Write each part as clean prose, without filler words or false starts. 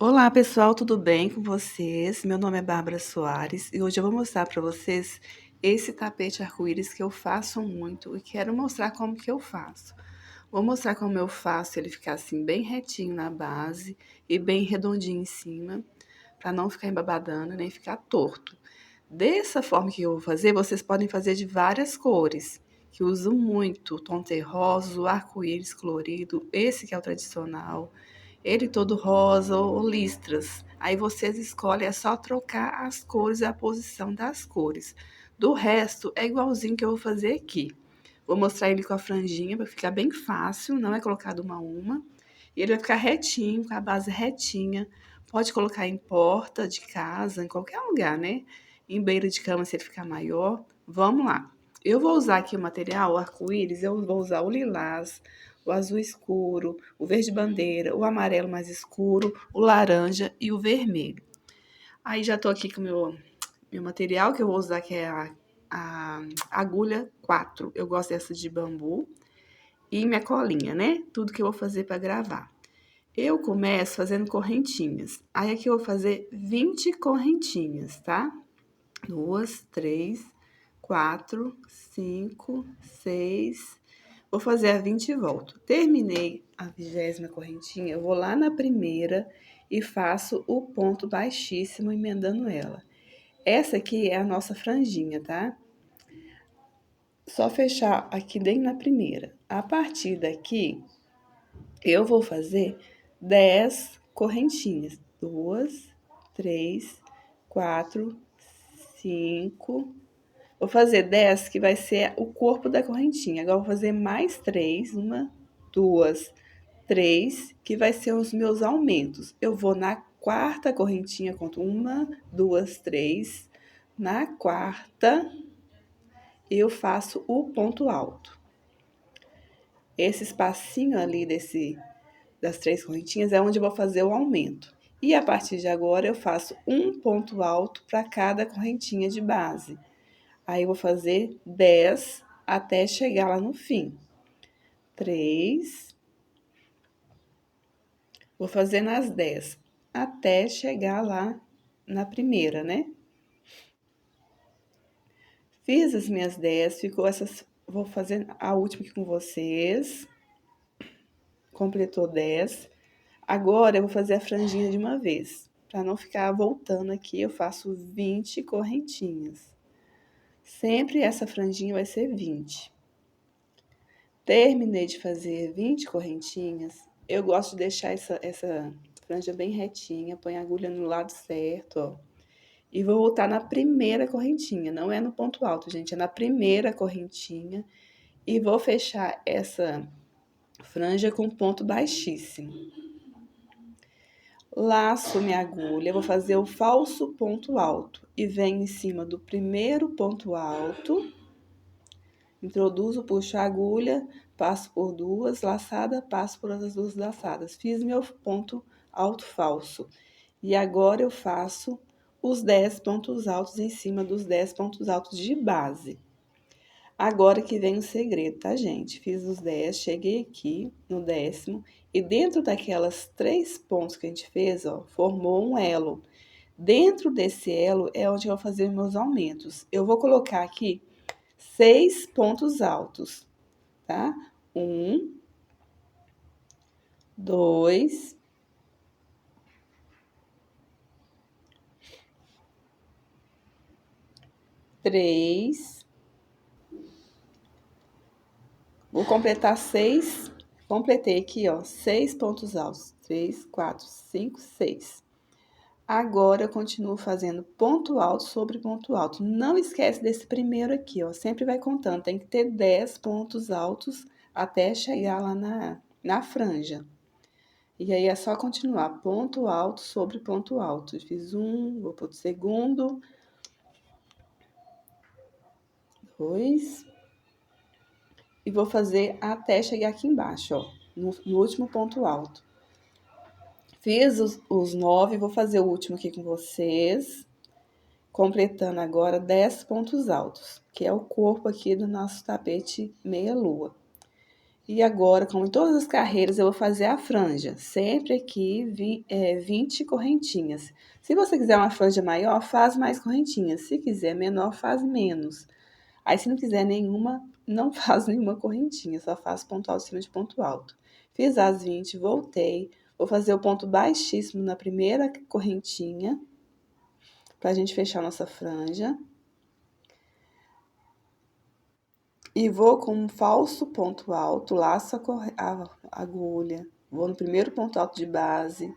Olá pessoal, tudo bem com vocês? Meu nome é Bárbara Soares e hoje eu vou mostrar para vocês esse tapete arco-íris que eu faço muito e quero mostrar como que eu faço. Vou mostrar como eu faço ele ficar assim bem retinho na base e bem redondinho em cima, para não ficar embabadando nem ficar torto. Dessa forma que eu vou fazer, vocês podem fazer de várias cores, que eu uso muito, tom terroso, o arco-íris colorido, esse que é o tradicional, ele todo rosa ou listras. Aí vocês escolhem, é só trocar as cores e a posição das cores. Do resto, é igualzinho que eu vou fazer aqui. Vou mostrar ele com a franjinha para ficar bem fácil, não é colocado uma a uma. E ele vai ficar retinho, com a base retinha. Pode colocar em porta de casa, em qualquer lugar, né? Em beira de cama, se ele ficar maior. Vamos lá. Eu vou usar aqui o material, o arco-íris, eu vou usar o lilás, o azul escuro, o verde bandeira, o amarelo mais escuro, o laranja e o vermelho. Aí já tô aqui com o meu material que eu vou usar, que é a agulha 4. Eu gosto dessa de bambu. E minha colinha, né? Tudo que eu vou fazer para gravar. Eu começo fazendo correntinhas. Aí aqui eu vou fazer 20 correntinhas, tá? 2, 3, 4, 5, 6. Vou fazer a 20 e volto. Terminei a 20ª correntinha, eu vou lá na primeira e faço o ponto baixíssimo emendando ela. Essa aqui é a nossa franjinha, tá? Só fechar aqui bem na primeira. A partir daqui, eu vou fazer 10 correntinhas. 2, 3, 4, 5. Vou fazer 10, que vai ser o corpo da correntinha. Agora, vou fazer mais 3. 1, 2, 3, que vai ser os meus aumentos. Eu vou na quarta correntinha, conto 1, 2, 3. Na quarta, eu faço o ponto alto. Esse espacinho ali das 3 correntinhas é onde eu vou fazer o aumento. E a partir de agora, eu faço um ponto alto para cada correntinha de base. Aí, eu vou fazer 10 até chegar lá no fim. 3. Vou fazer nas 10 até chegar lá na primeira, né? Fiz as minhas 10, ficou essas. Vou fazer a última aqui com vocês. Completou 10. Agora, eu vou fazer a franjinha de uma vez. Para não ficar voltando aqui, eu faço 20 correntinhas. Sempre essa franjinha vai ser 20. Terminei de fazer 20 correntinhas. Eu gosto de deixar essa franja bem retinha. Põe a agulha no lado certo, ó. E vou voltar na primeira correntinha. Não é no ponto alto, gente. É na primeira correntinha. E vou fechar essa franja com ponto baixíssimo. Laço minha agulha, vou fazer o falso ponto alto e venho em cima do primeiro ponto alto, introduzo, puxo a agulha, passo por 2 laçadas, passo por as 2 laçadas. Fiz meu ponto alto falso. E agora eu faço os 10 pontos altos em cima dos 10 pontos altos de base. Agora que vem o segredo, tá, gente? Fiz os 10, cheguei aqui no 10º e dentro daquelas 3 pontos que a gente fez, ó, formou um elo. Dentro desse elo é onde eu vou fazer meus aumentos. Eu vou colocar aqui 6 pontos altos, tá? 1, 2, 3. Vou completar 6. Completei aqui, ó, 6 pontos altos. 3, 4, 5, 6. Agora, eu continuo fazendo ponto alto sobre ponto alto. Não esquece desse primeiro aqui, ó. Sempre vai contando. Tem que ter 10 pontos altos até chegar lá na franja. E aí, é só continuar. Ponto alto sobre ponto alto. Fiz um, vou pro segundo. 2. E vou fazer até chegar aqui embaixo, ó. No último ponto alto. Fiz os 9, vou fazer o último aqui com vocês. Completando agora 10 pontos altos, que é o corpo aqui do nosso tapete meia-lua. E agora, como em todas as carreiras, eu vou fazer a franja. Sempre aqui 20 correntinhas. Se você quiser uma franja maior, faz mais correntinhas. Se quiser menor, faz menos. Aí, se não quiser nenhuma, não faz nenhuma correntinha, só faz ponto alto em cima de ponto alto. Fiz as 20, voltei. Vou fazer o ponto baixíssimo na primeira correntinha, pra gente fechar nossa franja. E vou com um falso ponto alto, laço a agulha, vou no primeiro ponto alto de base,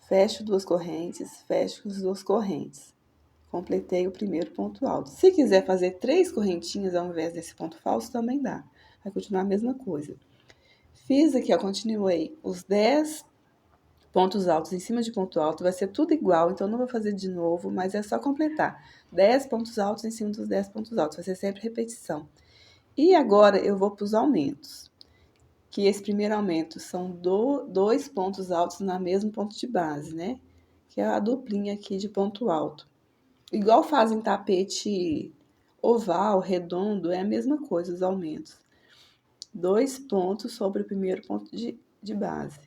fecho 2 correntes, fecho as 2 correntes. Completei o primeiro ponto alto. Se quiser fazer 3 correntinhas ao invés desse ponto falso, também dá. Vai continuar a mesma coisa. Fiz aqui, ó, continuei os 10 pontos altos em cima de ponto alto, vai ser tudo igual, então não vou fazer de novo, mas é só completar. 10 pontos altos em cima dos 10 pontos altos, vai ser sempre repetição. E agora eu vou para os aumentos, que esse primeiro aumento são 2 pontos altos na mesmo ponto de base, né? Que é a duplinha aqui de ponto alto. Igual fazem tapete oval, redondo, é a mesma coisa os aumentos. 2 pontos sobre o primeiro ponto de base.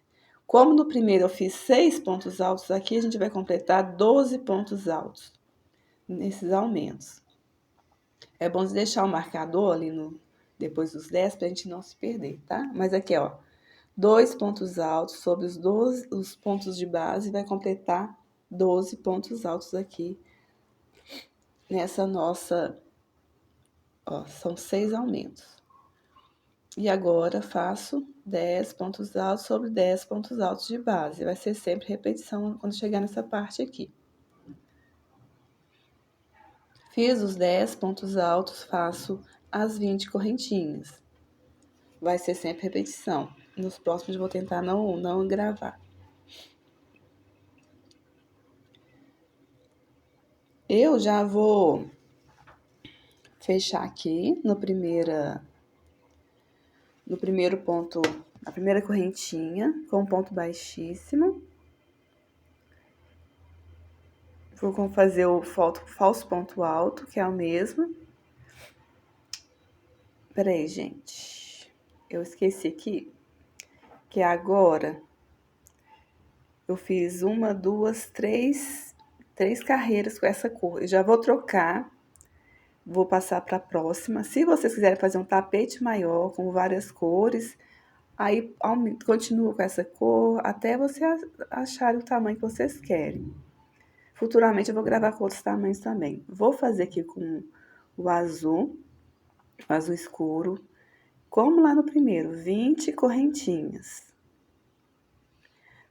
Como no primeiro eu fiz 6 pontos altos, aqui a gente vai completar 12 pontos altos nesses aumentos. É bom deixar o marcador ali depois dos 10 pra gente não se perder, tá? Mas aqui, ó, 2 pontos altos sobre os pontos de base vai completar 12 pontos altos aqui nessa nossa, ó, são 6 aumentos. E agora faço 10 pontos altos sobre 10 pontos altos de base. Vai ser sempre repetição quando chegar nessa parte aqui. Fiz os 10 pontos altos, faço as 20 correntinhas. Vai ser sempre repetição. Nos próximos eu vou tentar não gravar. Eu já vou fechar aqui no primeiro ponto, na primeira correntinha, com um ponto baixíssimo. Vou fazer o falso ponto alto, que é o mesmo. Peraí, gente. Eu esqueci aqui que agora eu fiz 1, 2, 3 carreiras com essa cor. Eu já vou trocar, vou passar para a próxima. Se vocês quiserem fazer um tapete maior com várias cores, aí continua com essa cor até você achar o tamanho que vocês querem. Futuramente eu vou gravar com outros tamanhos também. Vou fazer aqui com o azul escuro, como lá no primeiro, 20 correntinhas.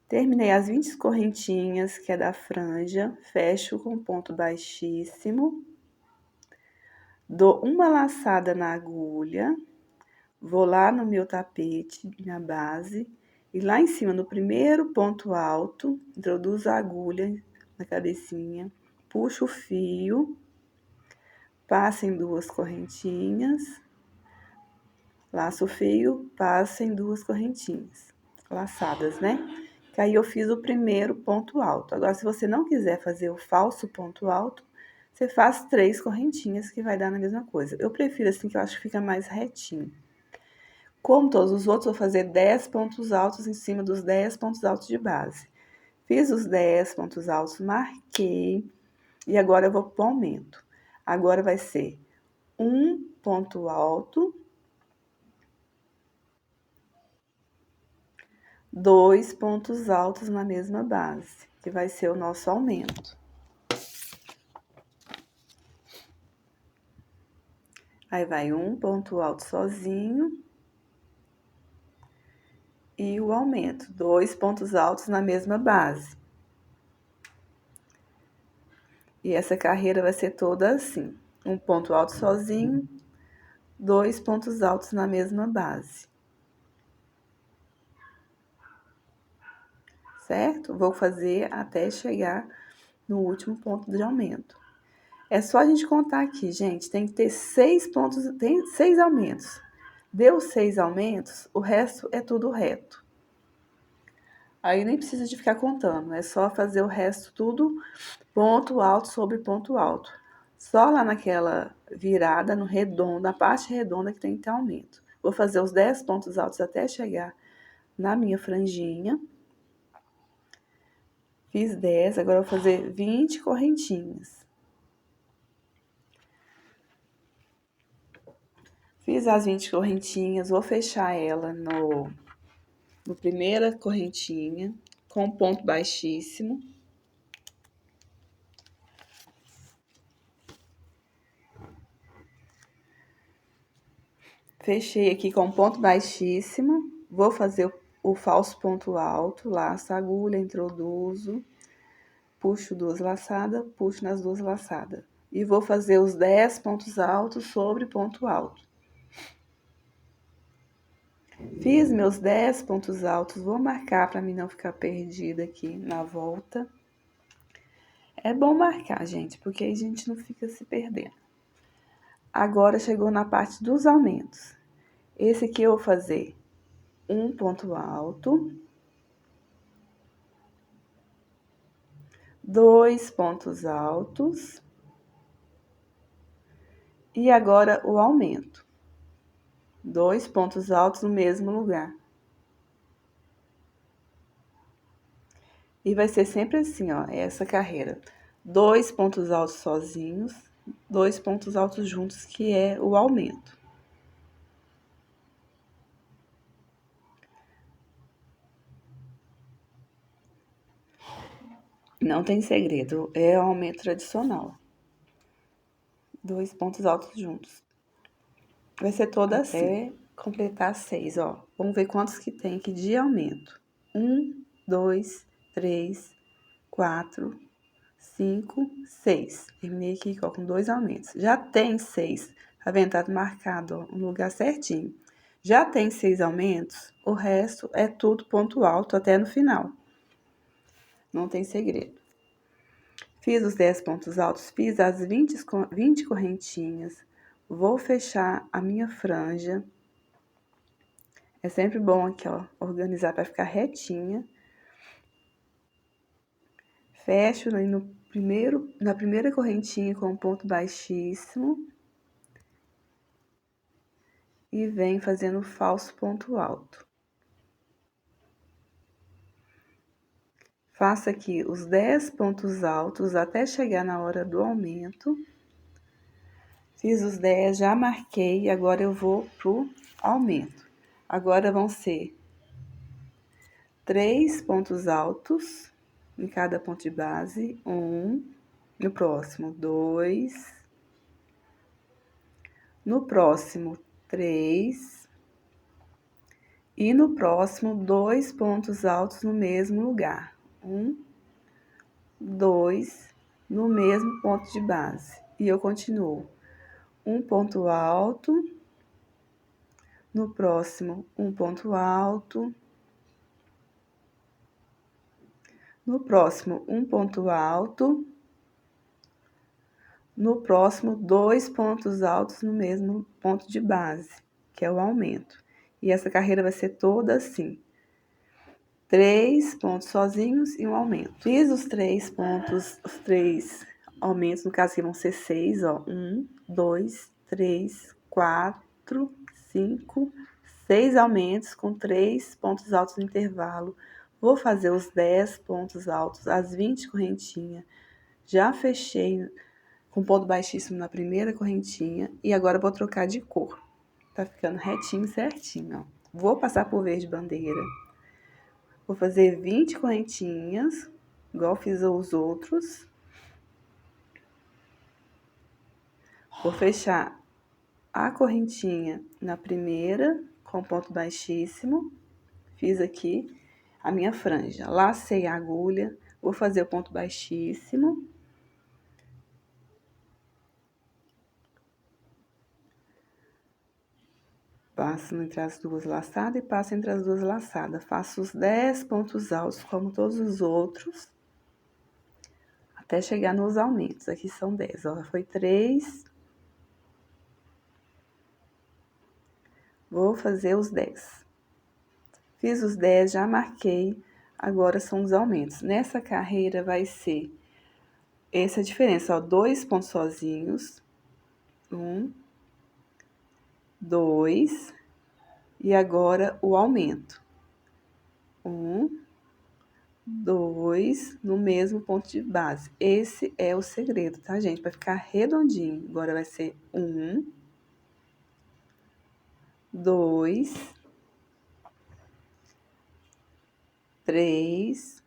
Terminei as 20 correntinhas, que é da franja, fecho com ponto baixíssimo, dou uma laçada na agulha, vou lá no meu tapete, na base, e lá em cima, no primeiro ponto alto, introduzo a agulha na cabecinha, puxo o fio, passo em 2 correntinhas, laço o fio, passo em 2 correntinhas, laçadas, né? Que aí eu fiz o primeiro ponto alto. Agora, se você não quiser fazer o falso ponto alto, você faz 3 correntinhas, que vai dar na mesma coisa. Eu prefiro assim, que eu acho que fica mais retinho. Como todos os outros, vou fazer 10 pontos altos em cima dos 10 pontos altos de base. Fiz os 10 pontos altos, marquei, e agora eu vou pro aumento. Agora vai ser um ponto alto, 2 pontos altos na mesma base, que vai ser o nosso aumento. Aí vai um ponto alto sozinho e o aumento, 2 pontos altos na mesma base. E essa carreira vai ser toda assim, um ponto alto sozinho, 2 pontos altos na mesma base. Certo? Vou fazer até chegar no último ponto de aumento. É só a gente contar aqui, gente, tem que ter 6 pontos, tem 6 aumentos. Deu 6 aumentos, o resto é tudo reto. Aí nem precisa de ficar contando, é só fazer o resto tudo ponto alto sobre ponto alto. Só lá naquela virada, no redondo, na parte redonda que tem que ter aumento. Vou fazer os 10 pontos altos até chegar na minha franjinha. Fiz 10, agora eu vou fazer 20 correntinhas. Fiz as 20 correntinhas, vou fechar ela no primeira correntinha, com ponto baixíssimo. Fechei aqui com ponto baixíssimo, vou fazer o falso ponto alto, laço a agulha, introduzo, puxo 2 laçadas, puxo nas 2 laçadas. E vou fazer os 10 pontos altos sobre ponto alto. Fiz meus 10 pontos altos, vou marcar para mim não ficar perdida aqui na volta. É bom marcar, gente, porque aí a gente não fica se perdendo. Agora chegou na parte dos aumentos. Esse aqui eu vou fazer um ponto alto, 2 pontos altos e agora o aumento. 2 pontos altos no mesmo lugar. E vai ser sempre assim, ó, essa carreira. 2 pontos altos sozinhos, 2 pontos altos juntos, que é o aumento. Não tem segredo, é o aumento tradicional. 2 pontos altos juntos. Vai ser toda assim. Até completar 6, ó. Vamos ver quantos que tem aqui de aumento. 1, 2, 3, 4, 5, 6. Terminei aqui ó, com 2 aumentos. Já tem 6. Tá vendo? Tá marcado ó, no lugar certinho. Já tem 6 aumentos, o resto é tudo ponto alto até no final. Não tem segredo. Fiz os 10 pontos altos, fiz as 20 correntinhas. Vou fechar a minha franja. É sempre bom aqui, ó, organizar para ficar retinha. Fecho na primeira correntinha com ponto baixíssimo. E venho fazendo falso ponto alto. Faço aqui os 10 pontos altos até chegar na hora do aumento. Fiz os 10, já marquei, agora eu vou pro aumento. Agora vão ser 3 pontos altos em cada ponto de base, 1, no próximo 2, no próximo 3 e no próximo 2 pontos altos no mesmo lugar, 1, 2, no mesmo ponto de base. E eu continuo, um ponto alto, no próximo um ponto alto, no próximo um ponto alto, no próximo 2 pontos altos no mesmo ponto de base, que é o aumento. E essa carreira vai ser toda assim. 3 pontos sozinhos e um aumento. Fiz os 3 pontos, os 3 aumentos, no caso aqui vão ser 6, ó. 1, 2, 3, 4, 5, 6 aumentos com 3 pontos altos no intervalo. Vou fazer os 10 pontos altos, as 20 correntinhas. Já fechei com ponto baixíssimo na primeira correntinha e agora vou trocar de cor. Tá ficando retinho, certinho, ó. Vou passar por verde bandeira. Vou fazer 20 correntinhas, igual fiz os outros. Vou fechar a correntinha na primeira, com ponto baixíssimo. Fiz aqui a minha franja. Lacei a agulha, vou fazer o ponto baixíssimo. Passo entre as 2 laçadas e passo entre as 2 laçadas. Faço os 10 pontos altos, como todos os outros, até chegar nos aumentos. Aqui são 10, ó. Foi 3. Vou fazer os 10. Fiz os 10, já marquei. Agora são os aumentos. Nessa carreira vai ser essa a diferença, ó. 2 pontos sozinhos. 1, 2, E agora o aumento. 1, 2, no mesmo ponto de base. Esse é o segredo, tá, gente? Vai ficar redondinho. Agora vai ser 1, 2, 3,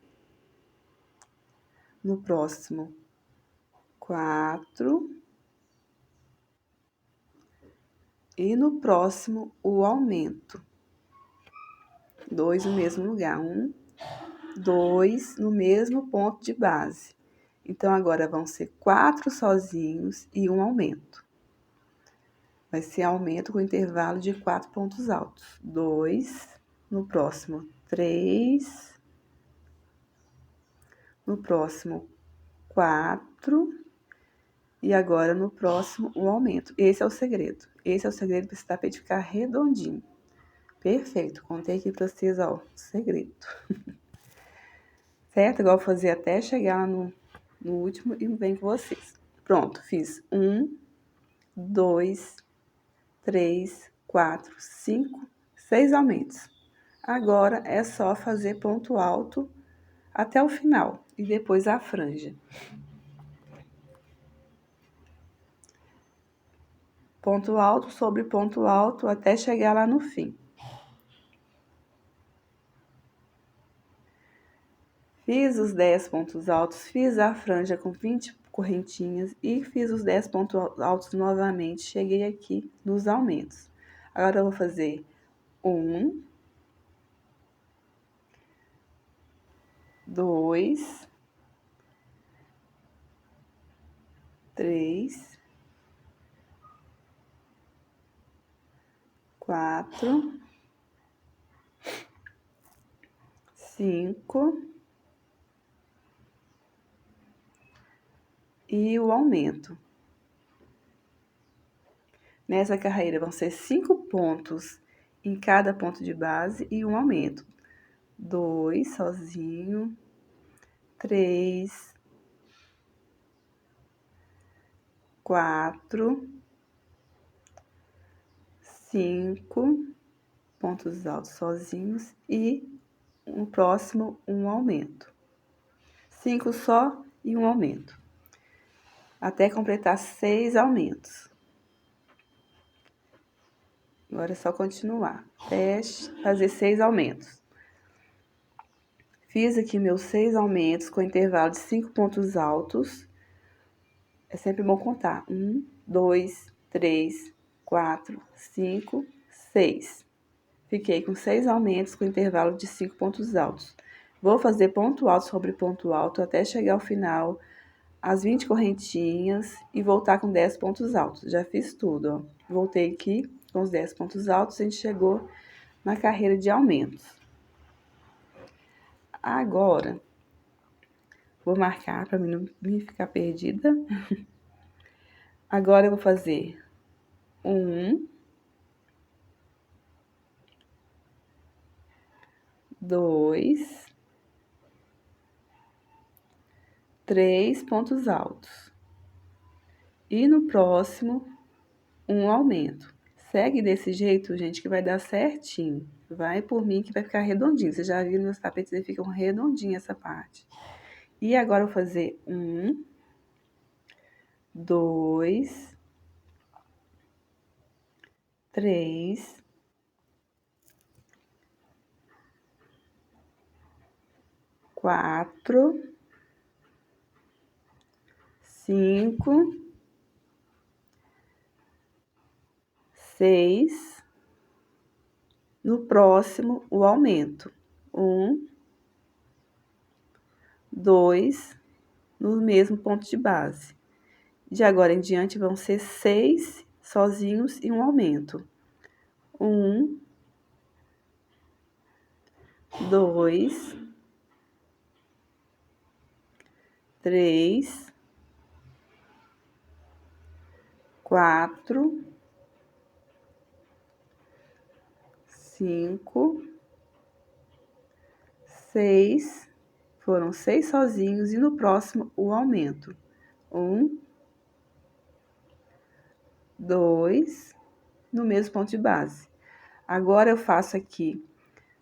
no próximo 4 e no próximo o aumento. 2 no mesmo lugar, 1, 2 no mesmo ponto de base. Então, agora vão ser 4 sozinhos e um aumento. Vai ser aumento com intervalo de 4 pontos altos. 2, no próximo 3, no próximo 4 e agora no próximo o aumento. Esse é o segredo. Esse é o segredo para esse tapete ficar redondinho. Perfeito. Contei aqui para vocês, ó, o segredo. Certo? Igual eu fazer até chegar no último e vem com vocês. Pronto, fiz 1, 2, 3, 4, 5, 6 aumentos. Agora é só fazer ponto alto até o final e depois a franja. Ponto alto sobre ponto alto até chegar lá no fim. Fiz os 10 pontos altos, fiz a franja com 20 correntinhas e fiz os 10 pontos altos novamente. Cheguei aqui nos aumentos. Agora eu vou fazer 1, 2, 3, 4, 5 e o aumento. Nessa carreira vão ser 5 pontos em cada ponto de base e um aumento. 2 sozinho, 3, 4, 5 pontos altos sozinhos e no próximo um aumento. 5 só e um aumento. Até completar 6 aumentos. Agora é só continuar. Até fazer 6 aumentos. Fiz aqui meus 6 aumentos com intervalo de 5 pontos altos. É sempre bom contar. 1, 2, 3, 4, 5, 6. Fiquei com 6 aumentos com intervalo de 5 pontos altos. Vou fazer ponto alto sobre ponto alto até chegar ao final, as 20 correntinhas e voltar com 10 pontos altos. Já fiz tudo, ó. Voltei aqui com os 10 pontos altos, a gente chegou na carreira de aumentos. Agora, vou marcar para mim não ficar perdida. Agora eu vou fazer 1, 2, 3 pontos altos. E no próximo, um aumento. Segue desse jeito, gente, que vai dar certinho. Vai por mim que vai ficar redondinho. Vocês já viram meus tapetes, eles ficam redondinhos essa parte. E agora eu vou fazer 1, 2, 3, 4, 5, 6. No próximo, o aumento. 1, 2, no mesmo ponto de base. De agora em diante, vão ser 6 sozinhos e um aumento. 1, 2, 3, 4, 5, 6. Foram 6 sozinhos e no próximo o aumento. 1, 2, no mesmo ponto de base. Agora eu faço aqui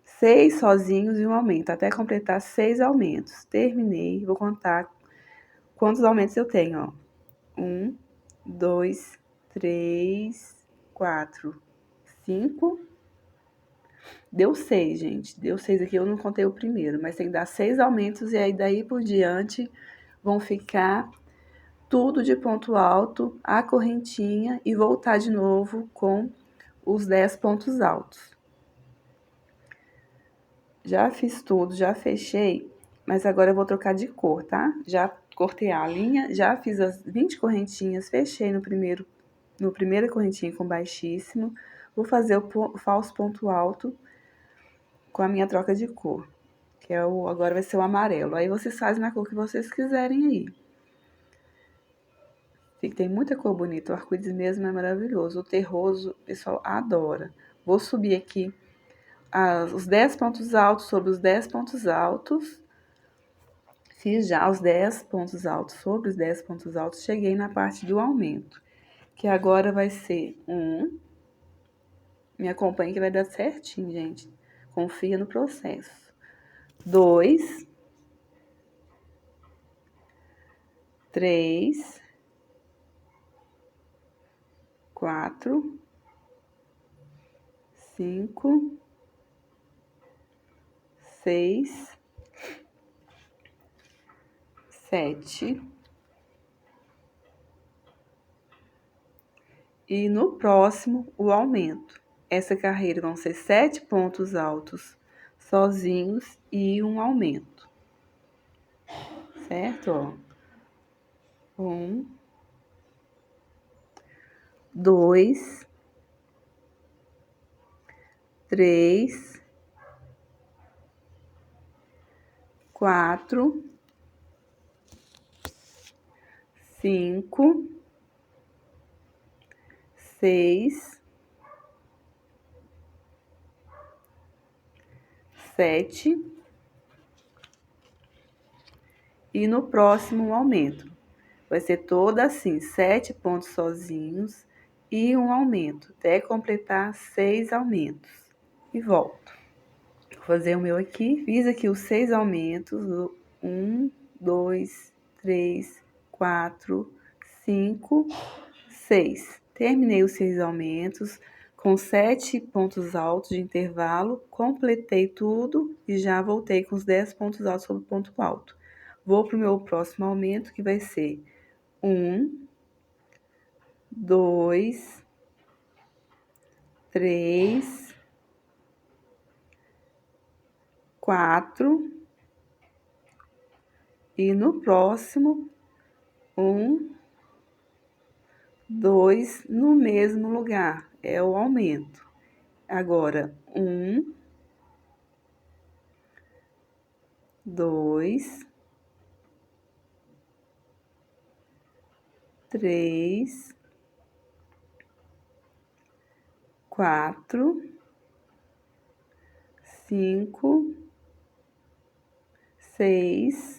6 sozinhos e um aumento, até completar 6 aumentos. Terminei, vou contar quantos aumentos eu tenho, ó. 1, 2, 3, 4, 5. Deu 6, gente. Deu 6 aqui, eu não contei o primeiro, mas tem que dar 6 aumentos e aí daí por diante vão ficar tudo de ponto alto, a correntinha e voltar de novo com os 10 pontos altos. Já fiz tudo, já fechei, mas agora eu vou trocar de cor, tá? Já cortei a linha, já fiz as 20 correntinhas, fechei no primeira correntinha com baixíssimo. Vou fazer o falso ponto alto com a minha troca de cor, que é agora vai ser o amarelo. Aí vocês fazem na cor que vocês quiserem aí. Tem muita cor bonita, o arco-íris mesmo é maravilhoso. O terroso, o pessoal adora. Vou subir aqui os 10 pontos altos sobre os 10 pontos altos. Fiz já os 10 pontos altos sobre os 10 pontos altos. Cheguei na parte do aumento, que agora vai ser me acompanhe que vai dar certinho, gente. Confia no processo. 2, 3, 4, 5, 6, 7. E no próximo, o aumento. Essa carreira vão ser 7 pontos altos sozinhos e um aumento. Certo? Ó. 1, 2, 3, 4, 5, 6, 7. E no próximo, um aumento. Vai ser toda assim, 7 pontos sozinhos e um aumento, até completar 6 aumentos. E volto. Vou fazer o meu aqui, fiz aqui os 6 aumentos, 1, 2, 3, 4, 5, 6. Terminei os 6 aumentos com 7 pontos altos de intervalo, completei tudo e já voltei com os 10 pontos altos sobre o ponto alto. Vou para o meu próximo aumento, que vai ser 1, 2, 3, 4 e no próximo 1, 2 no mesmo lugar, é o aumento. Agora 1, 2, 3, 4, 5, 6,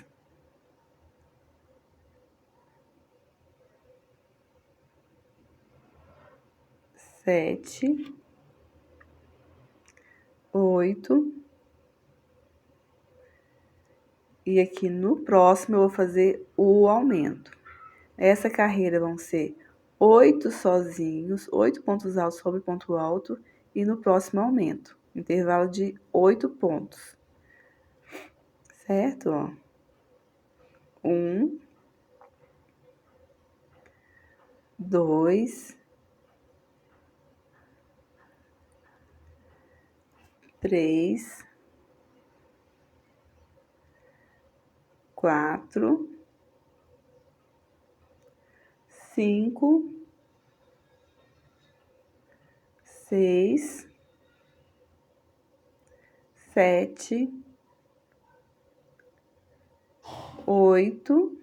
7, 8. E aqui no próximo eu vou fazer o aumento. Essa carreira vão ser 8 sozinhos, 8 pontos altos sobre ponto alto e no próximo aumento, intervalo de 8 pontos. Certo? Ó. 1, 2, 3, 4, 5, 6, 7, 8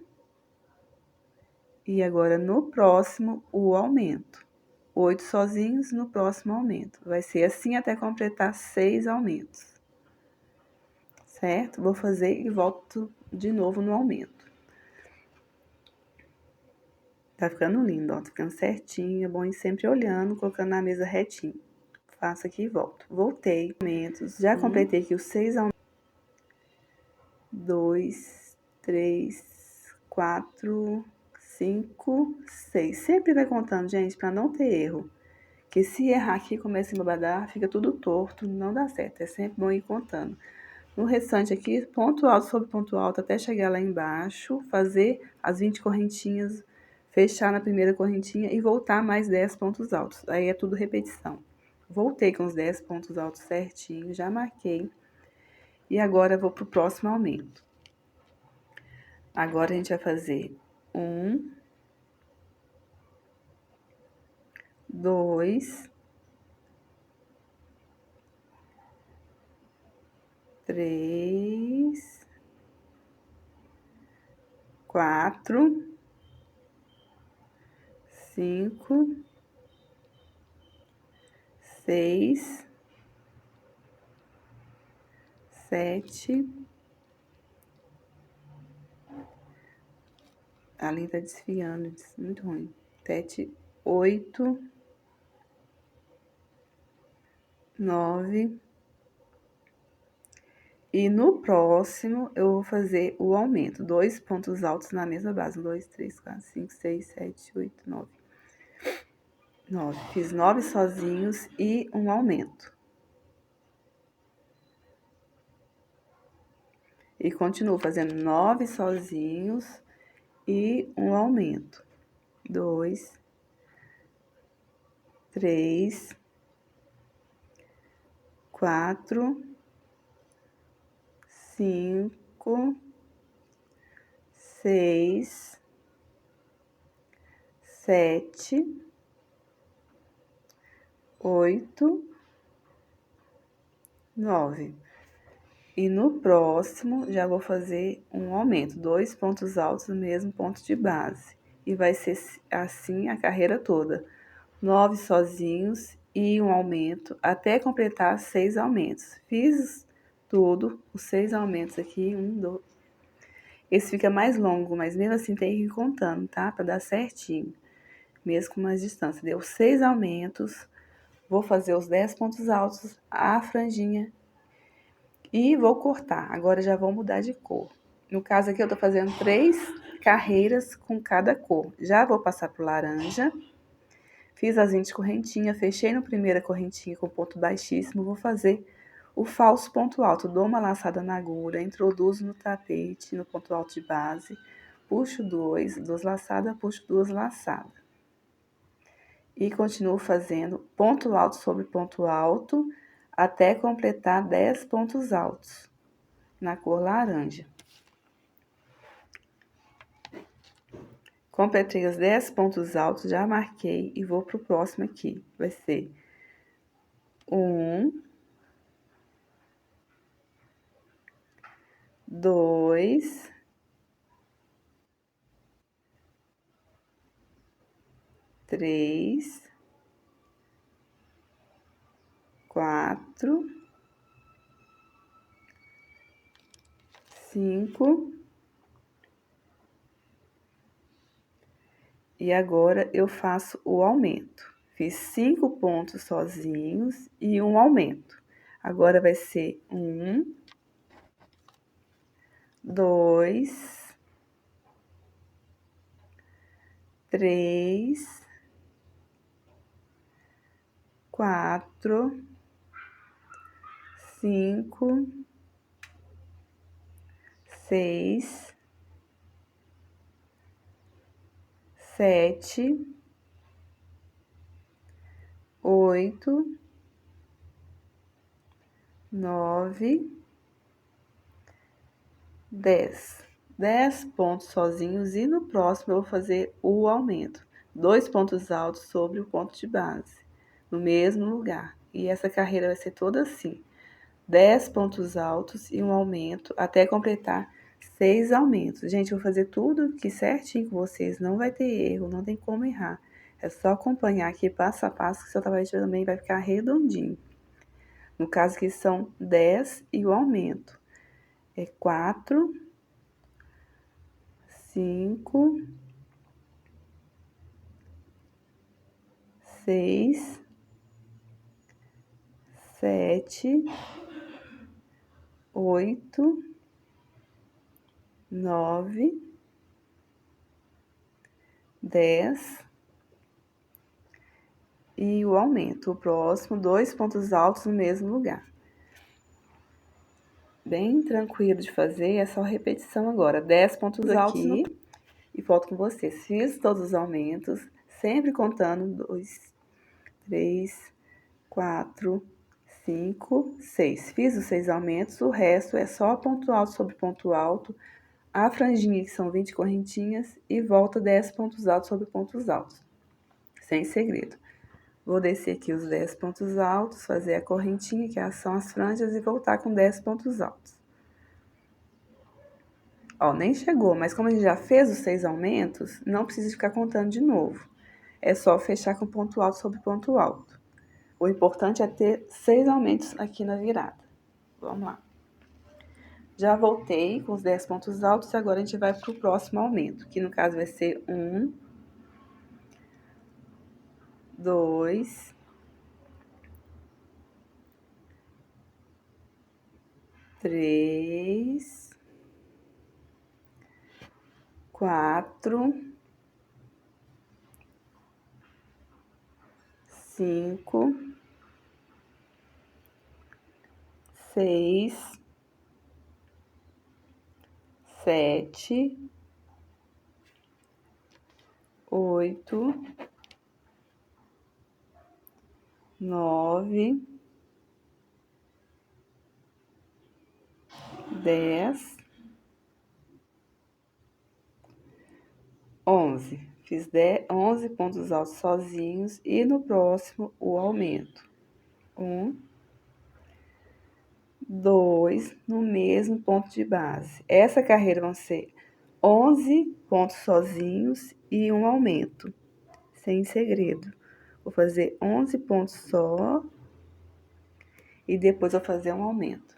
e agora no próximo o aumento. 8 sozinhos no próximo aumento. Vai ser assim até completar 6 aumentos. Certo? Vou fazer e volto de novo no aumento. Tá ficando lindo, ó. Tá ficando certinho. É bom ir sempre olhando, colocando na mesa retinho. faço aqui e volto. Voltei, aumentos, já completei aqui os 6 aumentos. 2, 3, 4, 5, 6. Sempre vai contando, gente, pra não ter erro. Que se errar aqui, começa a embabadar, fica tudo torto, não dá certo. É sempre bom ir contando. No restante aqui, ponto alto sobre ponto alto, até chegar lá embaixo, fazer as 20 correntinhas, fechar na primeira correntinha e voltar mais 10 pontos altos. Aí é tudo repetição. Voltei com os 10 pontos altos certinho, já marquei. E agora eu vou pro próximo aumento. Agora a gente vai fazer 1, 2, 3, 4, 5, 6, 7. A linha tá desfiando, muito ruim. 7, 8, 9. E no próximo, eu vou fazer o aumento. 2 pontos altos na mesma base. 1, 2, 3, 4, 5, 6, 7, 8, 9. 9. Fiz 9 sozinhos e um aumento. E continuo fazendo 9 sozinhos e um aumento. 2, 3, 4, 5, 6, 7, 8, 9. E no próximo, já vou fazer um aumento, 2 pontos altos no mesmo ponto de base. E vai ser assim a carreira toda. 9 sozinhos e um aumento, até completar 6 aumentos. Fiz tudo, os 6 aumentos aqui, 1, 2. Esse fica mais longo, mas mesmo assim tem que ir contando, tá? Pra dar certinho, mesmo com mais distância. Deu 6 aumentos, vou fazer os 10 pontos altos, a franjinha e vou cortar. Agora já vou mudar de cor. No caso aqui eu tô fazendo 3 carreiras com cada cor. Já vou passar pro laranja. Fiz as 20 correntinhas, fechei na primeira correntinha com ponto baixíssimo. Vou fazer o falso ponto alto. Dou uma laçada na agulha, introduzo no tapete, no ponto alto de base. Puxo 2, 2 laçadas, puxo 2 laçadas. E continuo fazendo ponto alto sobre ponto alto, até completar 10 pontos altos, na cor laranja. Completei os 10 pontos altos, já marquei e vou pro próximo aqui. Vai ser 1, 2, 3, 4, 5. E agora eu faço o aumento. Fiz 5 pontos sozinhos e um aumento. Agora vai ser 1, 2, 3, 4, 5, 6, 7, 8, 9, 10. 10 pontos sozinhos e no próximo eu vou fazer o aumento. 2 pontos altos sobre o ponto de base, no mesmo lugar. E essa carreira vai ser toda assim. 10 pontos altos e um aumento até completar 6 aumentos. Gente, eu vou fazer tudo aqui certinho com vocês, não vai ter erro, não tem como errar. É só acompanhar aqui passo a passo que seu trabalho também vai ficar redondinho. No caso aqui são 10 e o aumento. É 4, 5, 6, 7, 8, 9, 10 e o aumento. O próximo, 2 pontos altos no mesmo lugar. Bem tranquilo de fazer, é só repetição agora. 10 pontos altos aqui e volto com vocês. Fiz todos os aumentos, sempre contando 2, 3, 4, 5, 6. Fiz os 6 aumentos, o resto é só ponto alto sobre ponto alto, a franjinha que são 20 correntinhas e volta 10 pontos altos sobre pontos altos, sem segredo. Vou descer aqui os 10 pontos altos, fazer a correntinha, que são as franjas, e voltar com 10 pontos altos. Ó, nem chegou, mas como a gente já fez os 6 aumentos, não precisa ficar contando de novo. É só fechar com ponto alto sobre ponto alto. O importante é ter 6 aumentos aqui na virada. Vamos lá. Já voltei com os 10 pontos altos e agora a gente vai para o próximo aumento, que no caso vai ser 1, 2, 3, 4, 5, 6, 7, 8, 9, 10, 11. Fiz 11 pontos altos sozinhos e no próximo o aumento. 1, 2, no mesmo ponto de base. Essa carreira vão ser 11 pontos sozinhos e um aumento, sem segredo. Vou fazer 11 pontos só e depois vou fazer um aumento.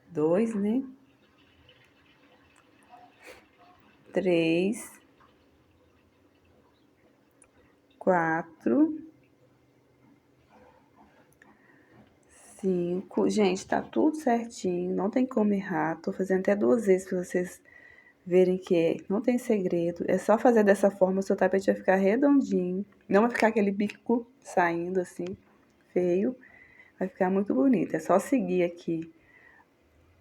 2, né? 3, 4, 5. Gente, tá tudo certinho, não tem como errar. Tô fazendo até 2 vezes pra vocês verem que não tem segredo. É só fazer dessa forma, o seu tapete vai ficar redondinho. Não vai ficar aquele bico saindo assim, feio. Vai ficar muito bonito. É só seguir aqui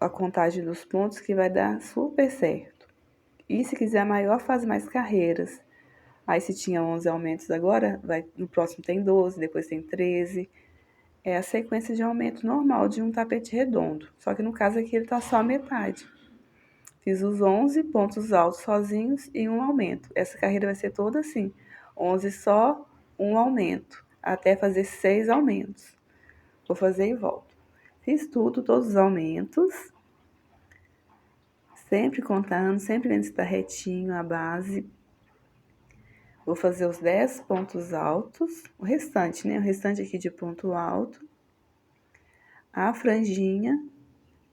a contagem dos pontos que vai dar super certo. E se quiser maior, faz mais carreiras. Aí se tinha 11 aumentos agora, no próximo tem 12, depois tem 13. É a sequência de aumento normal de um tapete redondo. Só que no caso aqui ele tá só a metade. Fiz os 11 pontos altos sozinhos e um aumento. Essa carreira vai ser toda assim. 11 só, um aumento. Até fazer 6 aumentos. Vou fazer e volto. Fiz tudo, todos os aumentos. Sempre contando, sempre vendo se está retinho a base. Vou fazer os 10 pontos altos. O restante, né? O restante aqui de ponto alto. A franjinha.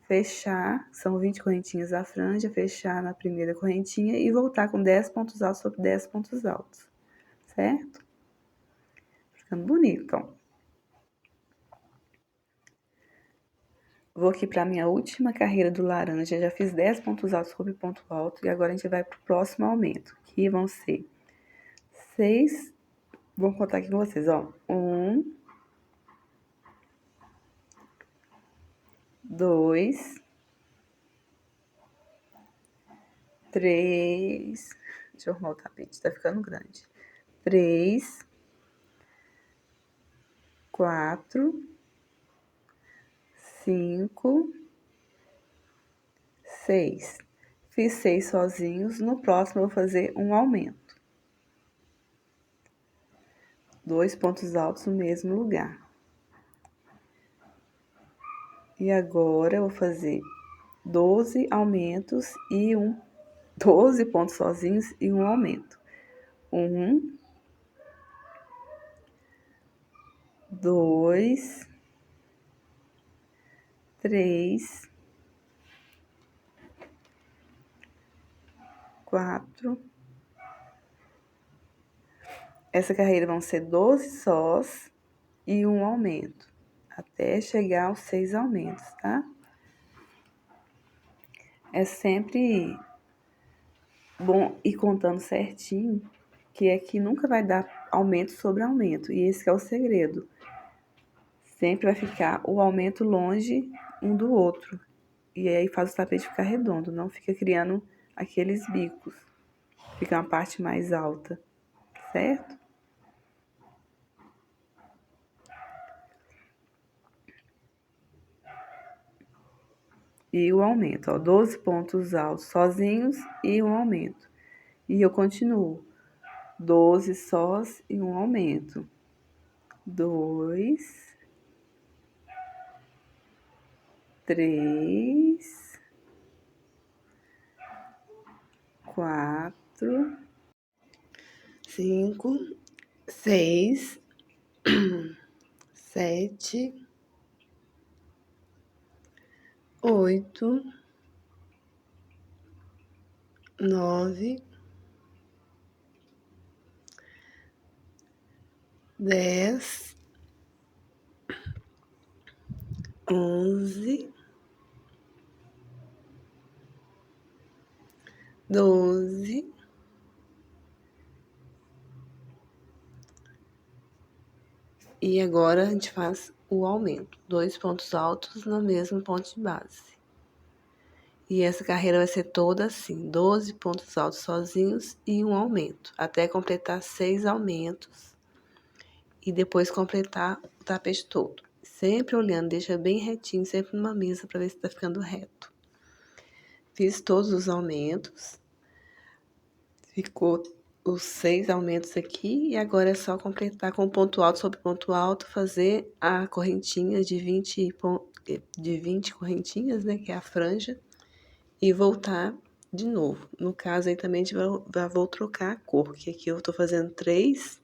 Fechar, são 20 correntinhas a franja, fechar na primeira correntinha e voltar com 10 pontos altos sobre 10 pontos altos, certo? Ficando bonito, ó. Vou aqui para minha última carreira do laranja, já fiz 10 pontos altos sobre ponto alto e agora a gente vai pro próximo aumento, que vão ser 6, vou contar aqui com vocês, ó. 1, 2, 3, deixa eu arrumar o tapete, tá ficando grande. 3, 4, 5, 6. Fiz 6 sozinhos, no próximo eu vou fazer um aumento. 2 pontos altos no mesmo lugar. E agora eu vou fazer 12 aumentos e 12 pontos sozinhos e um aumento. 1, 2, 3, 4. Essa carreira vão ser 12 sós e um aumento, até chegar aos 6 aumentos, tá? É sempre bom ir contando certinho, que aqui nunca vai dar aumento sobre aumento, e esse é o segredo. Sempre vai ficar o aumento longe um do outro, e aí faz o tapete ficar redondo, não fica criando aqueles bicos, fica uma parte mais alta, certo? E o aumento, ó, 12 pontos altos sozinhos e um aumento. E eu continuo, 12 sós e um aumento. 2, 3, 4, 5, 6, 7, 8, 9, 10, 11, 12, e agora a gente faz o aumento, 2 pontos altos no mesmo ponto de base. E essa carreira vai ser toda assim, 12 pontos altos sozinhos e um aumento, até completar 6 aumentos e depois completar o tapete todo. Sempre olhando, deixa bem retinho, sempre numa mesa para ver se tá ficando reto. Fiz todos os aumentos, ficou os 6 aumentos aqui, e agora é só completar com ponto alto sobre ponto alto, fazer a correntinha de 20 correntinhas, né, que é a franja, e voltar de novo. No caso aí também vou trocar a cor, que aqui eu tô fazendo 3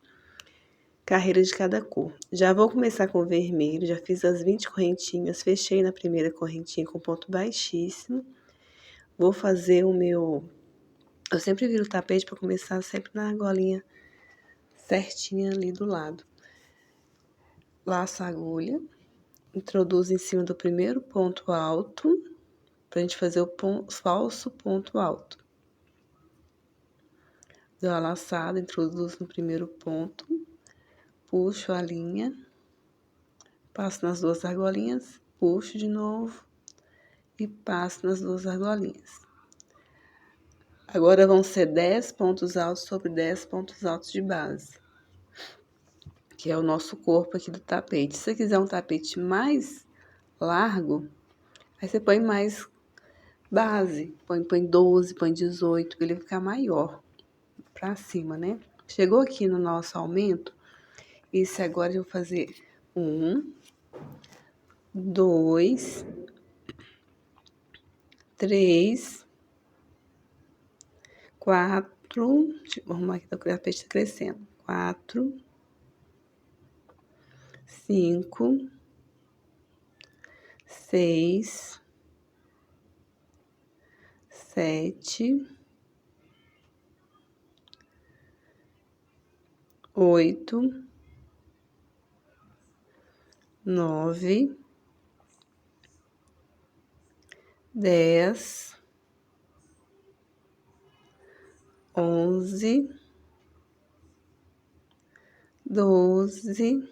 carreiras de cada cor. Já vou começar com o vermelho, já fiz as 20 correntinhas, fechei na primeira correntinha com ponto baixíssimo. Vou fazer o meu... Eu sempre viro o tapete para começar sempre na argolinha certinha ali do lado. Laço a agulha, introduzo em cima do primeiro ponto alto, pra gente fazer o falso ponto alto. Dou a laçada, introduzo no primeiro ponto, puxo a linha, passo nas 2 argolinhas, puxo de novo e passo nas 2 argolinhas. Agora vão ser 10 pontos altos sobre 10 pontos altos de base, que é o nosso corpo aqui do tapete. Se você quiser um tapete mais largo, aí você põe mais base, põe 12, põe 18, pra ele ficar maior pra cima, né? Chegou aqui no nosso aumento, esse agora eu vou fazer 1, 2, 3, 4, deixa eu arrumar aqui, o tapete tá crescendo, 4, 5, 6, 7, 8, 9, 10, 11, 12,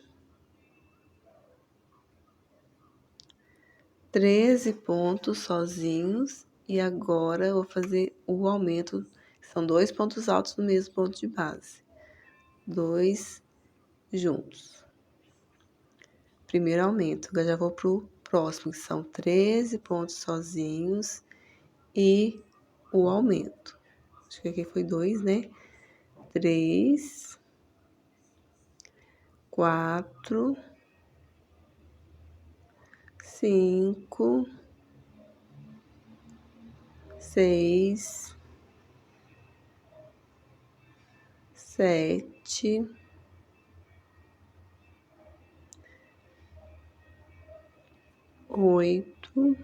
13 pontos sozinhos, e agora eu vou fazer o aumento, são 2 pontos altos no mesmo ponto de base, 2 juntos. Primeiro aumento, agora já vou pro próximo, que são 13 pontos sozinhos e o aumento. Acho que aqui foi 2, né? 3, 4, 5, 6, 7, 8,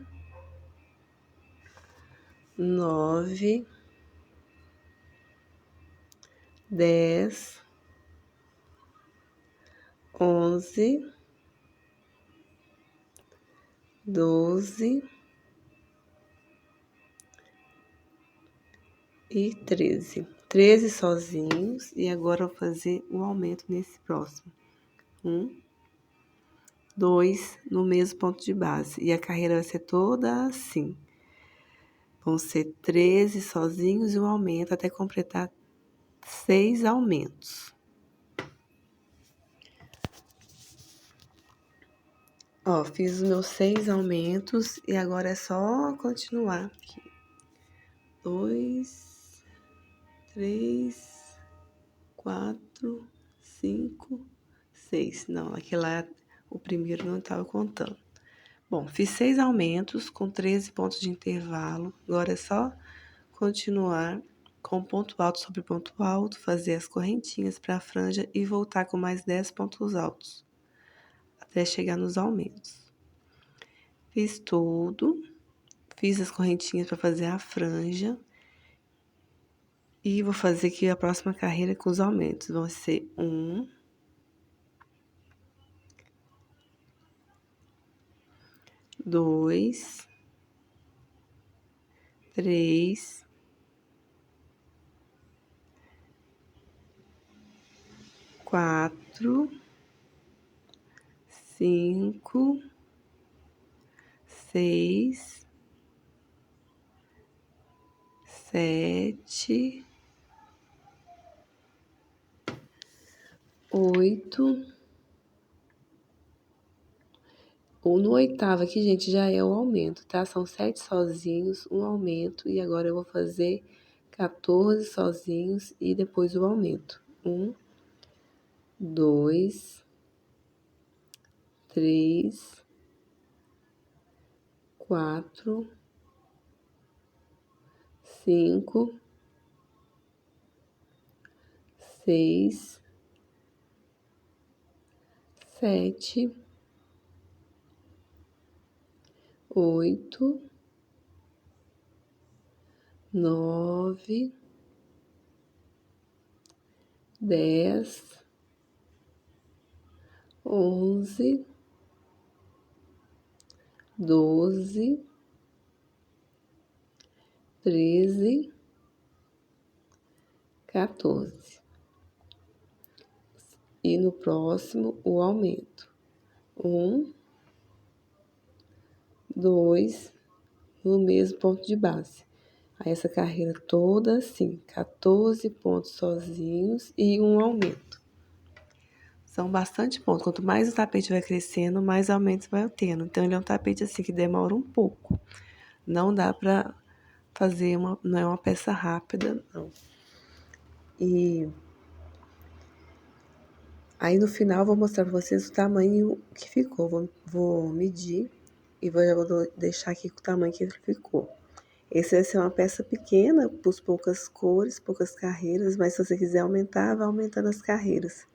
9, 10, 11, 12 e 13. 13 sozinhos, e agora eu vou fazer o aumento nesse próximo. 1, 2, no mesmo ponto de base. E a carreira vai ser toda assim. Vão ser 13 sozinhos e um aumento até completar 6 aumentos. Ó, fiz os meus 6 aumentos e agora é só continuar aqui. 2, 3, 4, 5, 6. Não, aquele lá, o primeiro não estava contando. Bom, fiz 6 aumentos com 13 pontos de intervalo. Agora é só continuar com ponto alto sobre ponto alto, fazer as correntinhas para a franja e voltar com mais 10 pontos altos, até chegar nos aumentos. Fiz tudo, fiz as correntinhas para fazer a franja e vou fazer aqui a próxima carreira com os aumentos. Vão ser 1, 2, 3, 4, 5, 6, 7, 8. Ou no oitavo aqui, gente, já é o aumento, tá? São 7 sozinhos, um aumento, e agora eu vou fazer 14 sozinhos e depois o aumento. 1, 2, 3, 4, 5, 6, 7, 8, 9, 10, 11, 12, 13, 14. E no próximo, o aumento. 1, 2, no mesmo ponto de base. Aí, essa carreira toda assim, 14 pontos sozinhos e um aumento. São bastante pontos. Quanto mais o tapete vai crescendo, mais aumentos vai tendo. Então, ele é um tapete assim que demora um pouco. Não dá pra fazer não é uma peça rápida, não. E aí, no final, eu vou mostrar pra vocês o tamanho que ficou. Vou medir e vou deixar aqui com o tamanho que ficou. Esse vai ser uma peça pequena, por poucas cores, poucas carreiras, mas se você quiser aumentar, vai aumentando as carreiras.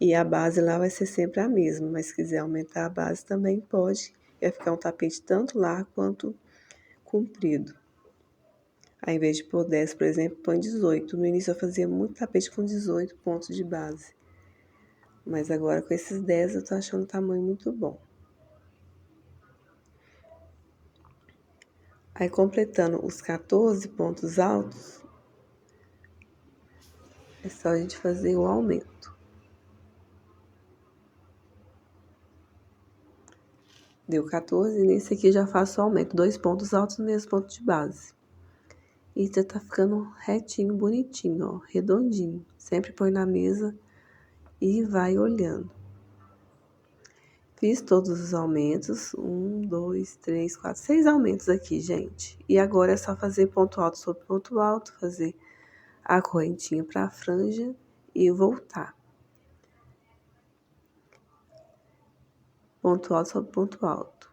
E a base lá vai ser sempre a mesma, mas se quiser aumentar a base também pode. Vai ficar um tapete tanto largo quanto comprido. Ao invés de pôr 10, por exemplo, põe 18. No início eu fazia muito tapete com 18 pontos de base. Mas agora com esses 10 eu tô achando o tamanho muito bom. Aí, completando os 14 pontos altos, é só a gente fazer o aumento. Deu 14, e nesse aqui já faço o aumento. 2 pontos altos no mesmo ponto de base. E já tá ficando retinho, bonitinho, ó, redondinho. Sempre põe na mesa e vai olhando. Fiz todos os aumentos. 1, 2, 3, 4, 6 aumentos aqui, gente. E agora é só fazer ponto alto sobre ponto alto, fazer a correntinha pra franja e voltar. Ponto alto sobre ponto alto.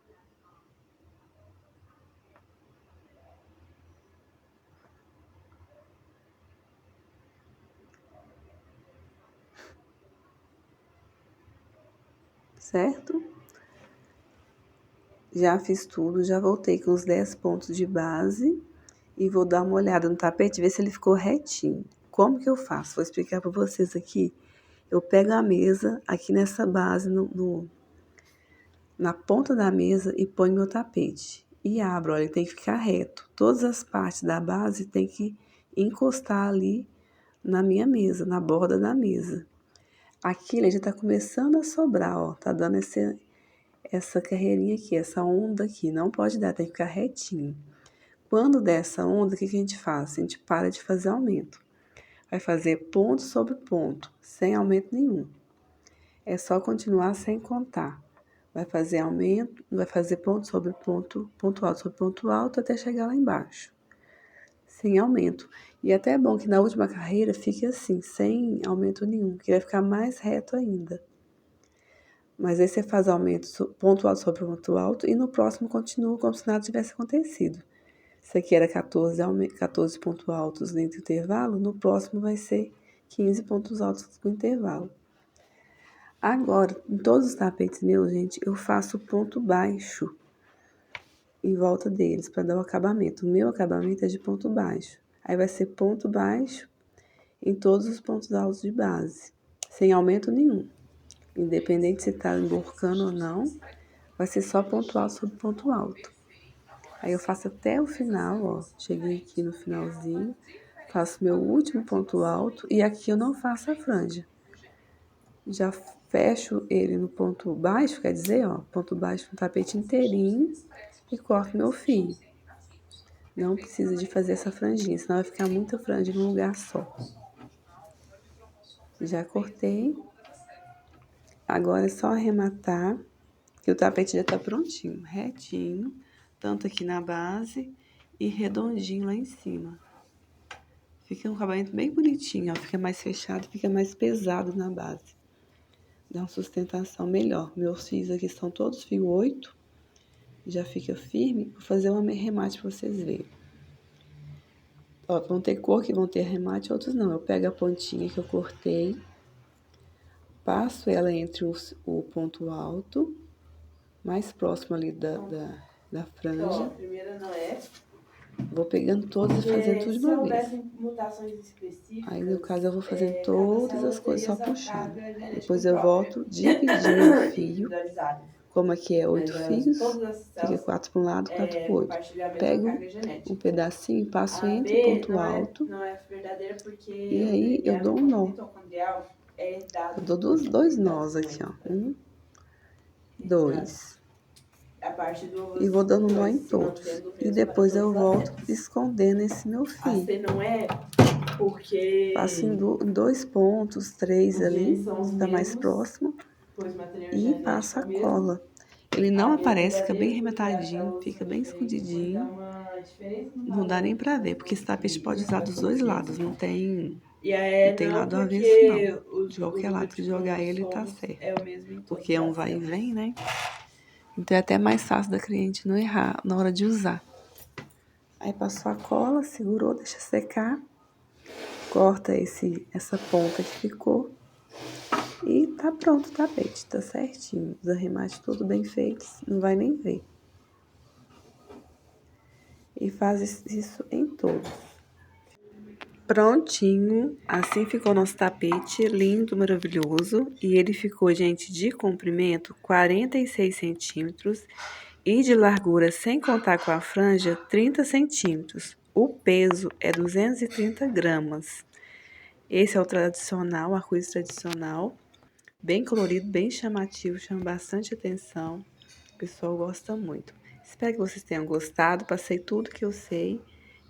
Certo? Já fiz tudo, já voltei com os 10 pontos de base e vou dar uma olhada no tapete, ver se ele ficou retinho. Como que eu faço? Vou explicar para vocês aqui. Eu pego a mesa aqui nessa base, na ponta da mesa e ponho meu tapete. E abro, olha, ele tem que ficar reto. Todas as partes da base tem que encostar ali na minha mesa, na borda da mesa. Aqui ele já tá começando a sobrar, ó. Tá dando essa carreirinha aqui, essa onda aqui. Não pode dar, tem que ficar retinho. Quando der essa onda, o que que a gente faz? A gente para de fazer aumento. Vai fazer ponto sobre ponto, sem aumento nenhum. É só continuar sem contar. Vai fazer aumento, vai fazer ponto sobre ponto, ponto alto sobre ponto alto, até chegar lá embaixo. Sem aumento. E até é bom que na última carreira fique assim, sem aumento nenhum, que vai ficar mais reto ainda. Mas aí você faz aumento ponto alto sobre ponto alto e no próximo continua como se nada tivesse acontecido. Isso aqui era 14 pontos altos dentro do intervalo, no próximo vai ser 15 pontos altos com intervalo. Agora, em todos os tapetes meus, gente, eu faço ponto baixo em volta deles para dar o acabamento. O meu acabamento é de ponto baixo. Aí vai ser ponto baixo em todos os pontos altos de base, sem aumento nenhum. Independente se tá emborcando ou não, vai ser só ponto alto sobre ponto alto. Aí eu faço até o final, ó. Cheguei aqui no finalzinho, faço meu último ponto alto e aqui eu não faço a franja. Já fecho ele no ponto baixo, quer dizer, ó, ponto baixo no tapete inteirinho e corto meu fio. Não precisa de fazer essa franjinha, senão vai ficar muita franja num lugar só. Já cortei. Agora é só arrematar, que o tapete já tá prontinho, retinho, tanto aqui na base e redondinho lá em cima. Fica um acabamento bem bonitinho, ó, fica mais fechado, fica mais pesado na base. Dá uma sustentação melhor. Meus fios aqui são todos fio 8. Já fica firme. Vou fazer um remate pra vocês verem. Ó, vão ter cor que vão ter remate, outros não. Eu pego a pontinha que eu cortei, passo ela entre o ponto alto, mais próximo ali da franja. Então, a primeira não é. Vou pegando todas e fazendo tudo de uma vez. Aí, no caso, eu vou fazendo todas as coisas só puxando. Depois eu volto dividindo o fio. Como aqui é 8 fios, fica 4 para um lado, 4 para o outro. Pego um pedacinho, passo entre o ponto alto. E aí eu dou um nó. Eu dou dois nós aqui, ó. 1, 2. E vou dando nó em todos. E depois eu volto escondendo esse meu fio. Passo em 2 pontos, 3 ali, tá mais próximo. E passo a cola. Ele não aparece, fica bem arrematadinho, fica bem escondidinho. Não dá nem pra ver, porque esse tapete pode usar dos dois lados, não tem lado avesso não. De qualquer lado que jogar ele tá certo. Porque é um vai e vem, né? Então é até mais fácil da cliente não errar na hora de usar. Aí passou a cola, segurou, deixa secar. Corta essa ponta que ficou. E tá pronto o tapete, tá certinho. Os arremates tudo bem feitos, não vai nem ver. E faz isso em todos. Prontinho, assim ficou nosso tapete, lindo, maravilhoso. E ele ficou, gente, de comprimento 46 centímetros e de largura, sem contar com a franja, 30 centímetros. O peso é 230 gramas. Esse é o tradicional, arco-íris tradicional. Bem colorido, bem chamativo, chama bastante atenção. O pessoal gosta muito. Espero que vocês tenham gostado. Passei tudo que eu sei.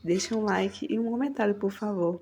Deixe um like e um comentário, por favor.